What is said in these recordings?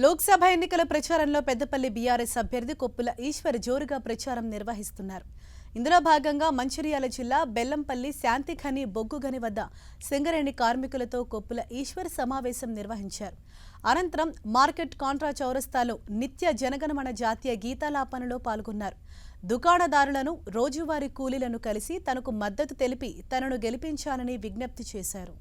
లోక్సభ ఎన్నికల ప్రచారంలో పెద్దపల్లి బీఆర్ఎస్ అభ్యర్థి కొప్పుల ఈశ్వర్ జోరుగా ప్రచారం నిర్వహిస్తున్నారు. ఇందులో భాగంగా మంచిర్యాల జిల్లా బెల్లంపల్లి శాంతిఖని బొగ్గుగని వద్ద సింగరేణి కార్మికులతో కొప్పుల ఈశ్వర్ సమావేశం నిర్వహించారు. అనంతరం మార్కెట్ కాంట్రా చౌరస్తాలో నిత్య జనగణమన జాతీయ గీతాలాపనలో పాల్గొన్నారు. దుకాణదారులను, రోజువారీ కూలీలను కలిసి తనకు మద్దతు తెలిపి తనను గెలిపించాలని విజ్ఞప్తి చేశారు.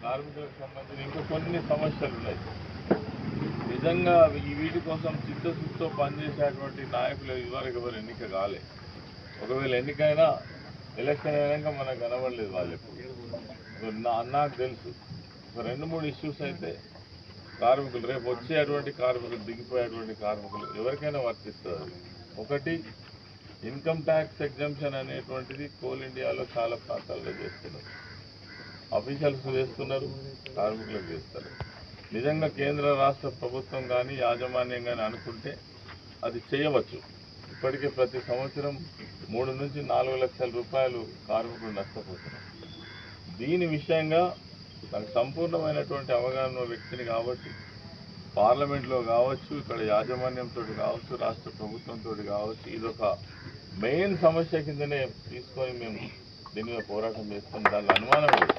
కార్మికులకు సంబంధించిన ఇంకా కొన్ని సమస్యలు ఉన్నాయి. నిజంగా వీటి కోసం చిత్తశుద్ధితో పనిచేసేటువంటి నాయకులు ఇదివరకు ఎవరు ఎన్నిక కాలే. ఒకవేళ ఎన్నికైనా ఎలక్షన్ అయినాక మనకు కనబడలేదు వాళ్ళు ఎప్పుడు. నాకు తెలుసు ఒక 2-3 ఇష్యూస్ అయితే కార్మికులు రేపు వచ్చేటువంటి కార్మికులు, దిగిపోయేటువంటి కార్మికులు ఎవరికైనా వర్తిస్తుంది. ఒకటి, ఇన్కమ్ ట్యాక్స్ ఎగ్జంప్షన్ అనేటువంటిది కోల్ ఇండియాలో చాలా ప్రాంతాల్లో చేస్తున్నారు. అఫీషియల్స్ చేస్తున్నారు, కార్మికులకు చేస్తారు. నిజంగా కేంద్ర రాష్ట్ర ప్రభుత్వం కానీ యాజమాన్యం కానీ అనుకుంటే అది చేయవచ్చు. ఇప్పటికే ప్రతి సంవత్సరం 3 నుంచి 4 లక్షల రూపాయలు కార్మికులు నష్టపోతున్నారు. దీని విషయంగా నాకు సంపూర్ణమైనటువంటి అవగాహన వ్యక్తిని కాబట్టి పార్లమెంట్లో కావచ్చు, ఇక్కడ యాజమాన్యంతో కావచ్చు, రాష్ట్ర ప్రభుత్వంతో కావచ్చు, ఇదొక మెయిన్ సమస్య కిందనే తీసుకొని మేము దీని మీద పోరాటం చేస్తాం. దాని అనుమానం లేదు.